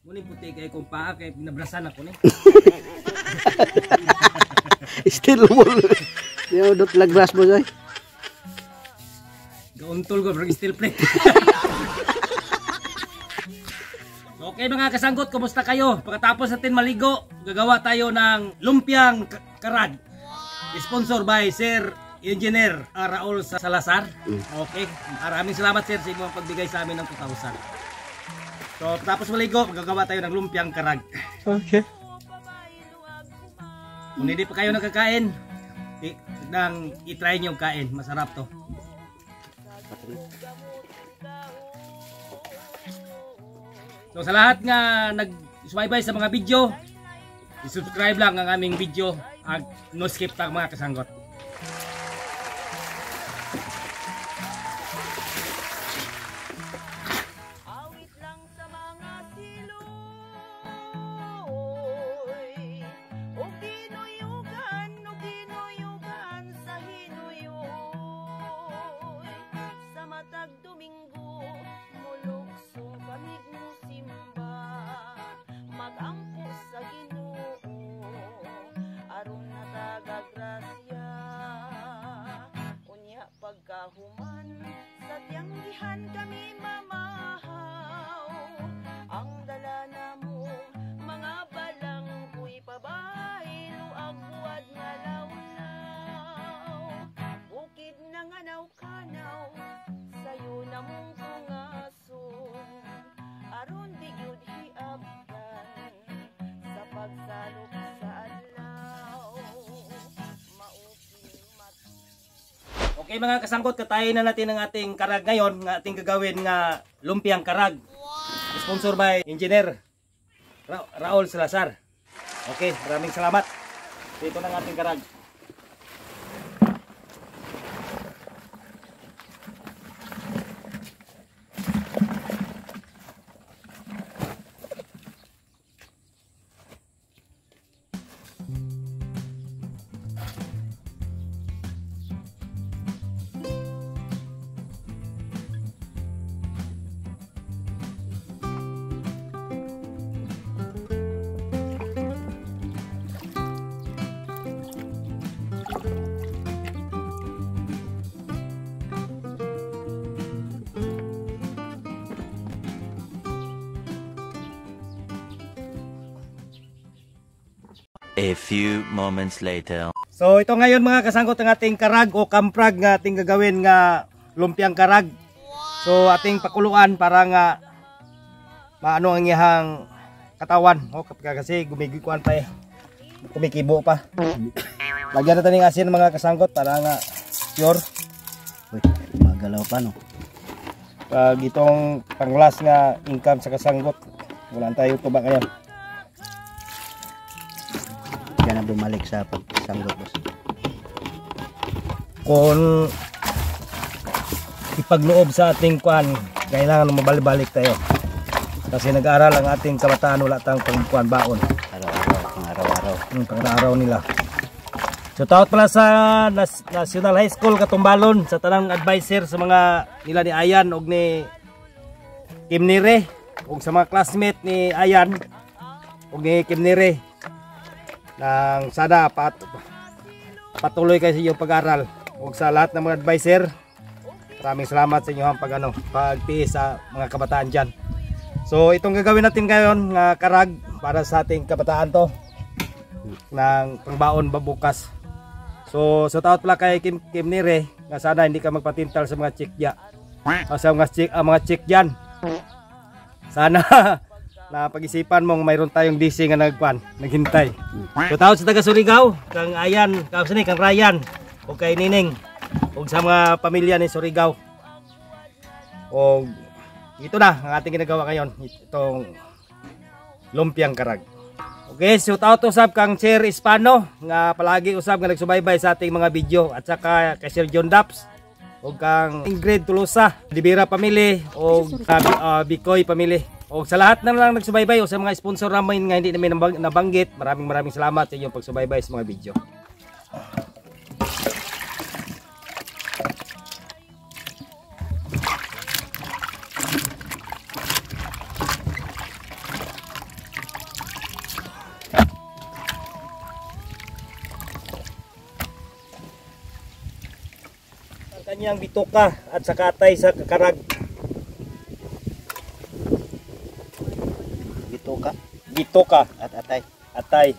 Muni puti kay kung paa kay pinabrasan ako ni. Still mo. Yo dot lagras mo joy. Gauntol ko bro steel plate. Okay mga kasanggot, kumusta kayo? Pagkatapos natin maligo, gagawa tayo ng lumpiang karag. Sponsor by Sir Engineer Raul Salazar. Okay, maraming salamat sir sa inyong pagbigay sa amin ng 2,000. So, tapos maligo, gagawa tayo ng lumpiang karag. Okay. Kung hindi pa kayo nakakain, i-try nyo kain. Masarap to. So, sa lahat nga nag-subaybay sa mga video, i-subscribe lang ang aming video at no skip tag mga kasanggot. Pagkahuman sa tiyanggihan kami mamahaw, ang dala na mo mga balang huy pabaylo agwad nga lawlaw, bukid na nga naw-kanaw sayo na mong tungason, aron bigyud hiabdan sa pagsalok sa adlaw. Okay mga kasangkot, katayin na natin ang ating karag ngayon, ng ating gagawin nga lumpiang karag. Sponsor by Engineer Raul Salazar. Okay, maraming salamat. Ito na ang ating karag. A few moments later. So ito ngayon mga kasangkot ang ating karag o kamprag nga ating gagawin nga lumpiang karag. So ating pakuluan para nga maano ang iyang katawan. O kasi gumigikuan pa eh. Kumikibo pa. Lagyan natin ng asin mga kasangkot para nga pure. Uy, magalaw pa no. Pag itong panglas nga income sa kasangkot, wala tayo tuba ngayon. Yan na bumalik sa pagsanggot boss. Kung ipagloob sa ating kuan, kailangan mabalik-balik tayo. Kasi nag-aaral ang ating kabataan, wala tayong pangkuan baon. Araw-araw, pang-araw-araw. Pang-araw nila. So taot pala sa National High School Katumbalon, sa tanang advisor sa mga nila ni Ayan o ni Kim Nire, o sa mga classmate ni Ayan o ni Kim Nire, nang sana patuloy kayo sa inyong pag-aral. Huwag sa lahat ng mga advisor, maraming salamat sa inyong pagtiis sa mga kabataan dyan. So itong gagawin natin ngayon nga karag para sa ating kabataan to ng pangbaon babukas. So taot pala kay Kim Nire nga sana hindi ka magpatintal sa mga chikya o sa mga chik dyan. Sana na pag-isipan mong mayroon tayong DC nga naghintay. So taot sa taga Surigao, kang Ayan, kang Ryan, o kay Nining, o sa mga pamilya ni Surigao. O ito na ang ating ginagawa ngayon, itong lumpiang karag. Okay, so taot usab kang Sir Hispano nga palagi usab nga nagsubaybay sa ating mga video, at saka kay Sir John Daps, o kang Ingrid Tulusa, Libera Family, o Bikoy Family. O sa lahat na lang nagsubaybay o sa mga sponsor namin nga hindi namin nabanggit, maraming salamat sa inyong pagsubaybay sa mga video. niyang bituka at saka atay sa karag. Bituka At atay. atay.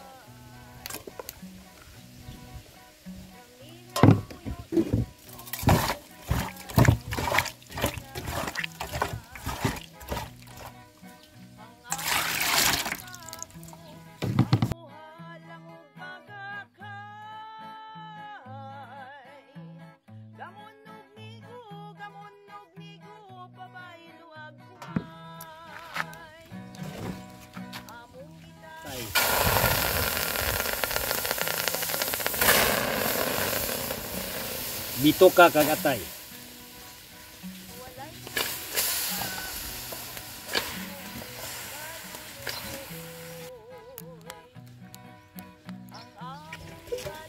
Bituka kag atay.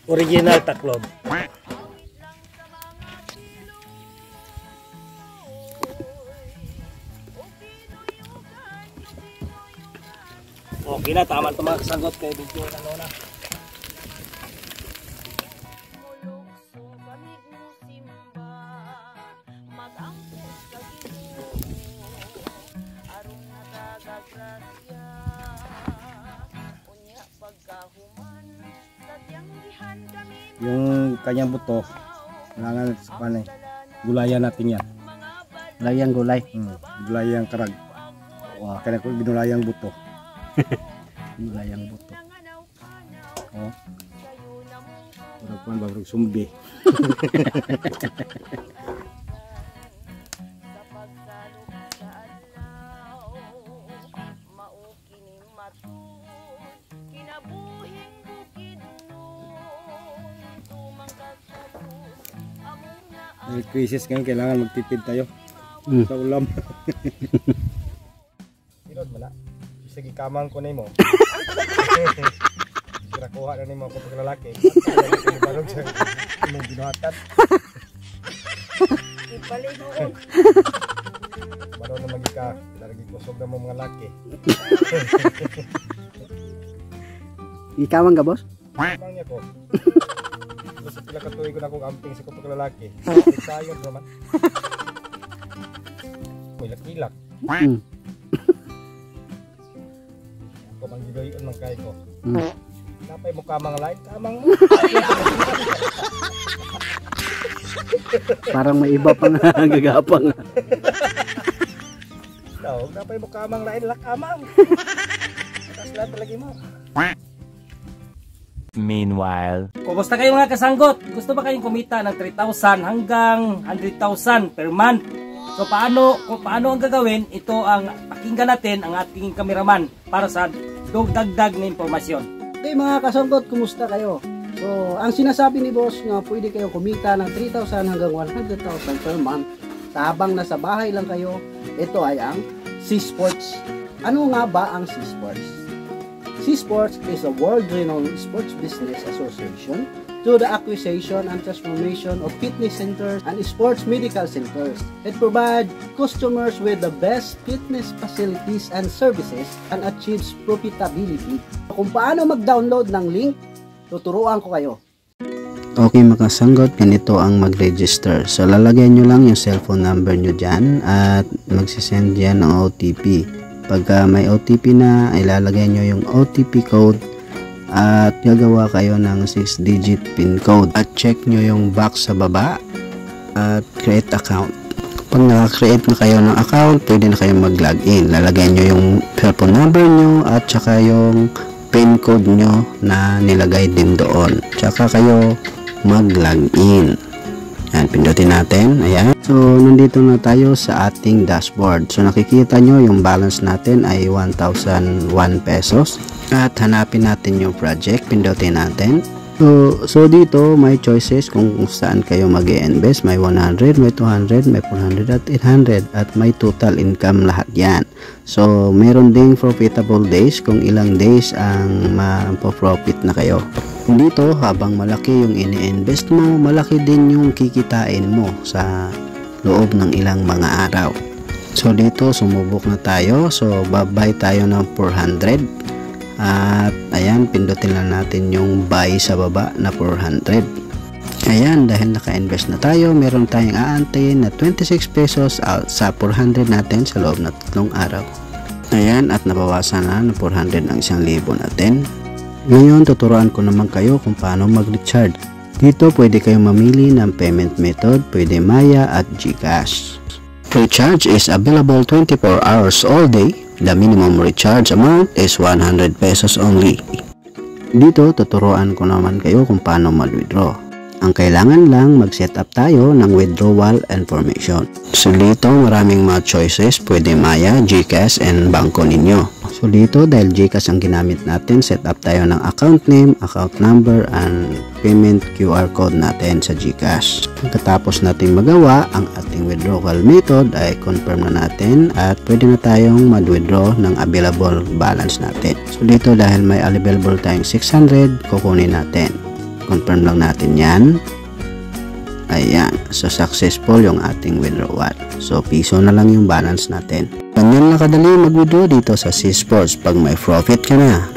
Original taklob. Okay na, tama ito mga kasagot kay video na. Yung kanyang buto, kailangan sa panay. Gulayan natin yan. Layang gulay. Gulayang karag. Wah, kaya ko ginulayang buto. Layang buto. Oh. Para kuan ba sumbi. May crisis ngayon, kailangan magtipid tayo sa ulam. Hirod mo na. Sige, kamang ko na mo. Sira kuha na ni mo kapag lalaki. Barog siya. May binuhatan. Ipalihoon. Barog na magika. Lagi kusog na mo mga laki. Ikamang ka, boss? Kamang niya ko. Sa pila katuig ko na akong amping sa kapag lalaki. Sayang naman. May lakilak. Ako bang gidoyon man kay ko. Napay mo kamang lain, kamang mo. Parang may iba pang gagapang. Daw, napay mo kamang lain, kamang. Tapos lahat talagi mo. Meanwhile, Kumusta kayo mga kasanggot? Gusto ba kayong kumita ng 3,000 hanggang 100,000 per month? So paano ang gagawin? Ito ang pakinggan natin ang ating kameraman para sa dagdag na impormasyon. Okay mga kasanggot, kumusta kayo? So, ang sinasabi ni boss na pwede kayo kumita ng 3,000 hanggang 100,000 per month habang nasa bahay lang kayo. Ito ay ang C-Sports. Ano nga ba ang C-Sports? C-Sports is a world-renowned sports business association to the acquisition and transformation of fitness centers and sports medical centers. It provides customers with the best fitness facilities and services and achieves profitability. Kung paano mag-download ng link, tuturuan ko kayo. Okay mga kasanggot, ganito ang mag-register. So lalagyan nyo lang yung cellphone number nyo dyan at magsisend yan ng OTP. Pagka may OTP na, ilalagay nyo yung OTP code at gagawa kayo ng 6-digit PIN code. At check nyo yung box sa baba at create account. Pag naka-create na kayo ng account, pwede na kayo mag-login. Lalagay nyo yung cellphone number nyo at saka yung PIN code nyo na nilagay din doon. Tsaka kayo mag-login. Yan, pindutin natin. Ayan. So, nandito na tayo sa ating dashboard. So, nakikita nyo yung balance natin ay 1,001 pesos. At hanapin natin yung project. Pindutin natin. So dito may choices kung saan kayo mag-i-invest. May 100, may 200, may 400 at 800. At may total income lahat yan. So, meron ding profitable days kung ilang days ang ma-profit na kayo. Dito, habang malaki yung ini-invest mo, malaki din yung kikitain mo sa loob ng ilang mga araw. So, dito, sumubok na tayo. So, babay tayo ng 400. At, ayan, pindutin lang natin yung buy sa baba na 400. Ayan, dahil naka-invest na tayo, meron tayong aantayin na 26 pesos out sa 400 natin sa loob na 3 araw. Ayan, at nabawasan na ng 400 ang 1,000 natin. Ngayon, tuturuan ko naman kayo kung paano mag-recharge. Dito, pwede kayong mamili ng payment method, pwede Maya at GCash. Recharge is available 24 hours all day. The minimum recharge amount is 100 pesos only. Dito, tuturuan ko naman kayo kung paano mag-withdraw. Ang kailangan lang mag-set up tayo ng withdrawal information. So dito maraming mga choices, pwede Maya, GCash, and bangko ninyo. So dito dahil GCash ang ginamit natin, set up tayo ng account name, account number, and payment QR code natin sa GCash. Pagkatapos natin magawa ang ating withdrawal method ay confirm na natin at pwede na tayong mag-withdraw ng available balance natin. So dito dahil may available tayong 600, kukunin natin. Confirm lang natin yan. Ayan. So, successful yung ating withdrawal. So, piso na lang yung balance natin. Ganyan lang kadali mag-withdraw dito sa C-Sports pag may profit ka na.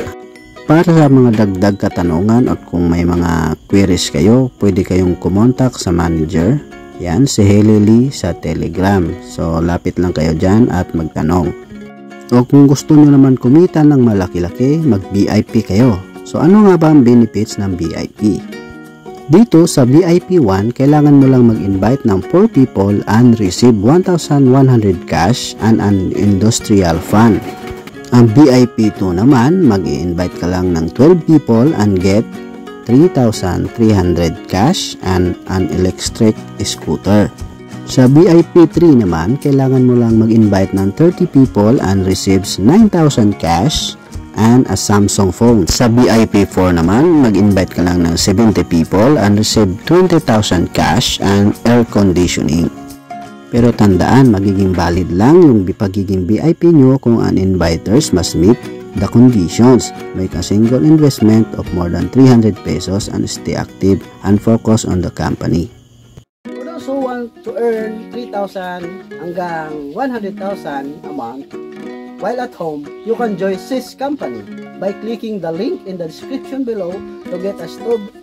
Para sa mga dagdag katanungan at kung may mga queries kayo, pwede kayong kumontak sa manager. Yan, si Hailey Lee sa Telegram. So, lapit lang kayo dyan at magtanong. O kung gusto nyo naman kumita ng malaki-laki, mag-VIP kayo. So ano nga ba ang benefits ng VIP? Dito sa VIP 1, kailangan mo lang mag-invite ng 4 people and receive 1,100 cash and an industrial fund. Ang VIP 2 naman, mag-i-invite ka lang ng 12 people and get 3,300 cash and an electric scooter. Sa VIP 3 naman, kailangan mo lang mag-invite ng 30 people and receives 9,000 cash and a Samsung phone. Sa VIP 4 naman, mag-invite ka lang ng 70 people and receive 20,000 cash and air conditioning. Pero tandaan, magiging valid lang yung pagiging VIP nyo kung ang inviters must meet the conditions. Make a single investment of more than 300 pesos and stay active and focus on the company. For those who want to earn 3,000 hanggang 100,000 a month, while at home, you can join this company by clicking the link in the description below to get a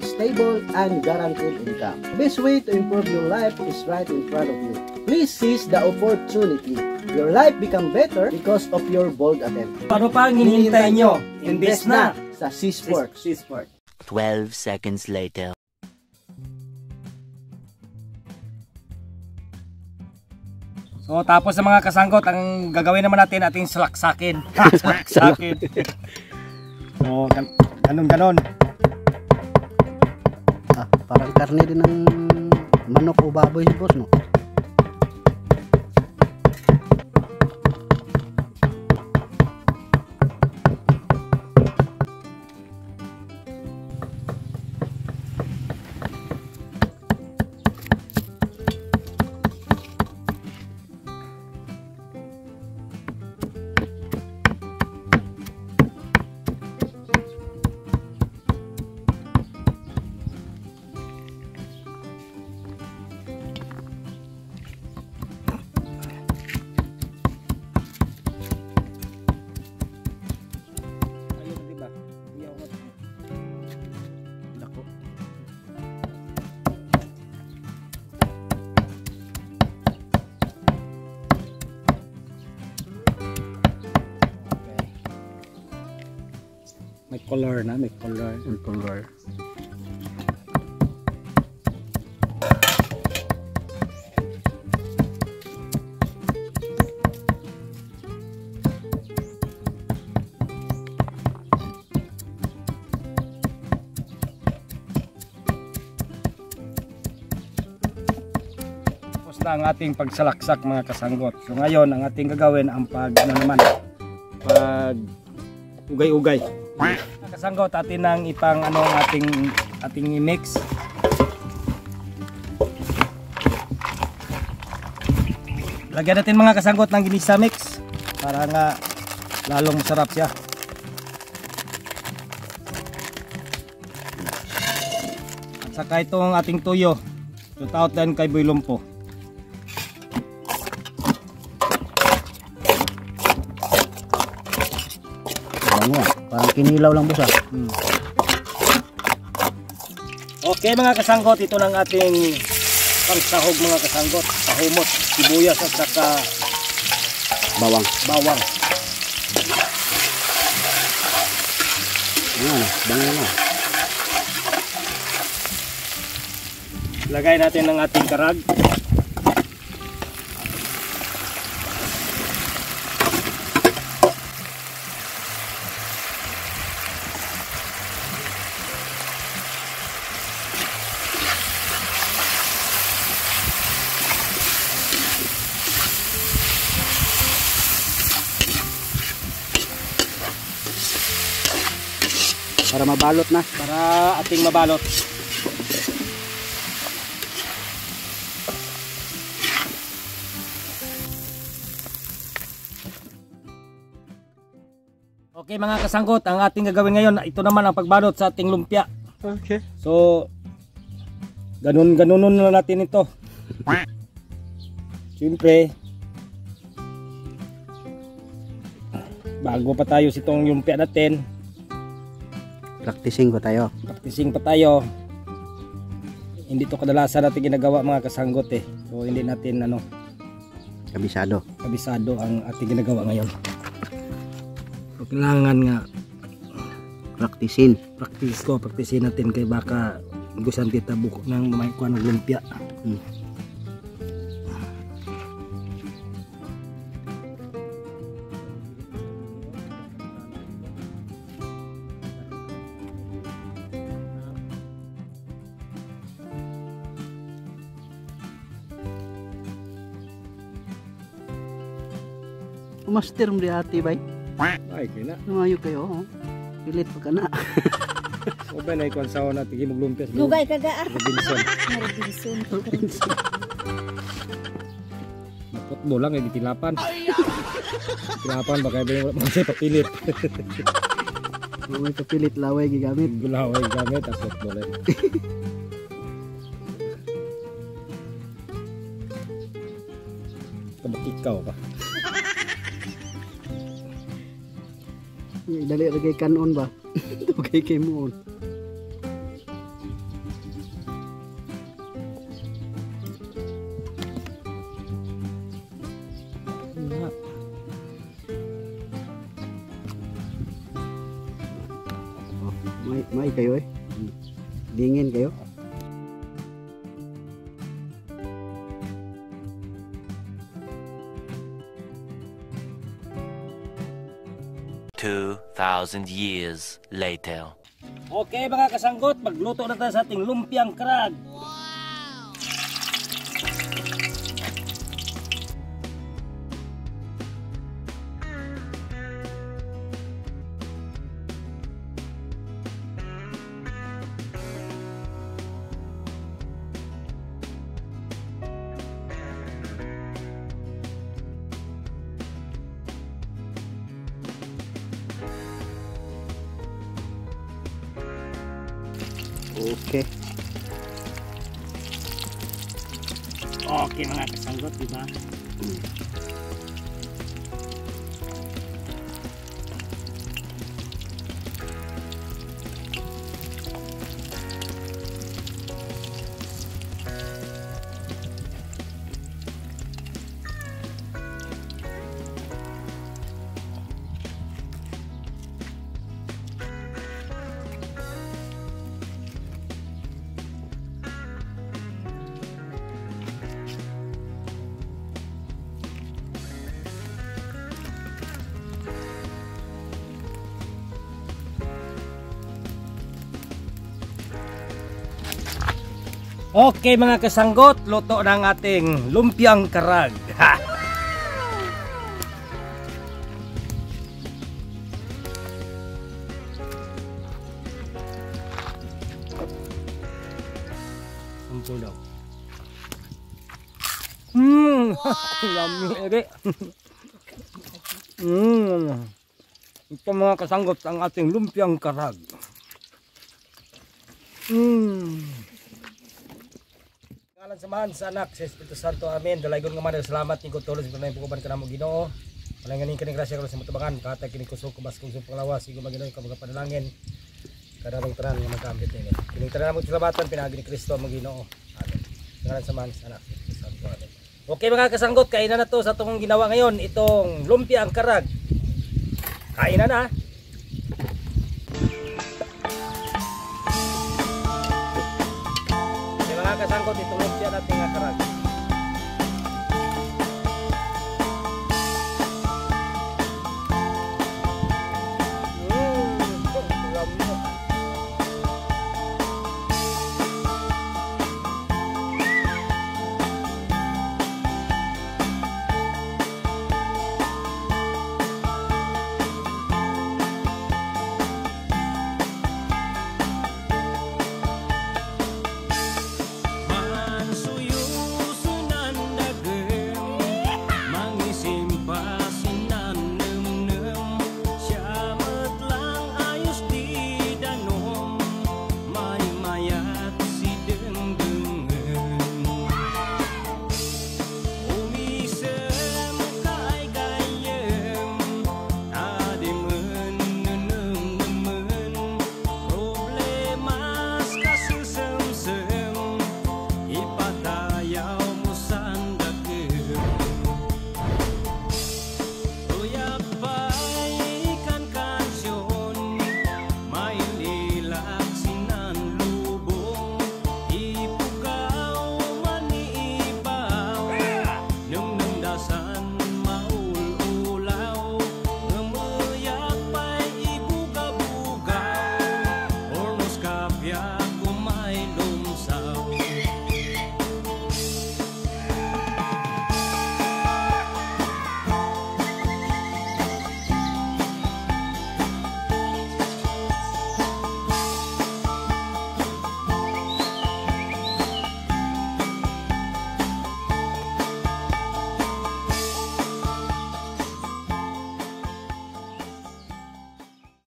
stable and guaranteed income. The best way to improve your life is right in front of you. Please seize the opportunity. Your life become better because of your bold attempt. Paano pa ang hinihintay nyo? Invest na sa C-Sports. 12 seconds later. So tapos sa mga kasanggot, ang gagawin naman natin ating salaksakin. Salaksakin. So ganon. Parang karne din ng manok o baboy si boss, no? May color na, may color. Tapos na ang ating pagsalaksak mga kasanggot. So ngayon ang ating gagawin ang pag ugay-ugay. Kasanggot atin nang ipang ating i-mix. Lagyan natin mga kasanggot ng ginisa mix para nga lalong masarap siya. At saka itong ating tuyo. Shout out din kay Boy Lumpo. Parang kinilaw lang boss. Okay. Okay mga kasanggot, ito ng ating pangsahog mga kasanggot. Pahumot, sibuyas at saka Bawang. bawang. Ayan, bango na. Lagay natin ng ating karag. Para mabalot na. Para ating mabalot. Okay mga kasanggot, ang ating gagawin ngayon, ito naman ang pagbalot sa ating lumpia. Okay. So, ganunon na natin ito. Siyempre, bago pa tayo sa itong lumpia natin, Practicing ko tayo. practicing pa tayo. Hindi to kadalasan natin ginagawa mga kasanggot eh. So hindi natin Kabisado. kabisado ang ating ginagawa ngayon. So kailangan nga Practicing. practicein natin kay baka gusan kita buko ng may kuan ng lumpia. Master mo di ati bay. Ay kina. Nangayo kayo. Oh. Pilit pa ka na. O ba na ikuan sawa natin himog lumpia. Lugay kaga. Robinson. Robinson. Football lang yung tilapan. Tilapan baka ba yung mga papilit. May papilit laway gigamit. Gulaway gamit at football eh. Ikaw ba? Dali lagay kanon ba? Okay kay mo. May kayo eh. Dingin kayo. $2,000 years later. Okay mga kasanggot, magluto na tayo sa ating lumpiang krag. Okay. Okay mga kasanggot, diba? Okay mga kasanggot, luto ng ating lumpiang karag. Ha! Sampo daw. Yummy ere. Ito mga kasanggot ang ating lumpiang karag. Ngalan samahan sa anak sa Espiritu Santo, amen. Dalaygon nga man, salamat ni ko tulos sa panay pukuban ka namo Ginoo. Palanganin kini grasya ko sa matubangan, katay kini kusog kubas kung sa panglawas, sigo maginoy ka mga panalangin. Kadamang tanan nga magkambit nini. Kining tanan mo salabatan pinagi ni Kristo ang Ginoo. Amen. Ngalan sa Manos anak ni Santo. Amen. Okay mga kasanggot, kainan na to sa itong ginawa ngayon, itong lumpia ang karag. Kainan na. Okay mga kasanggot, itong lumpia natin ang karag.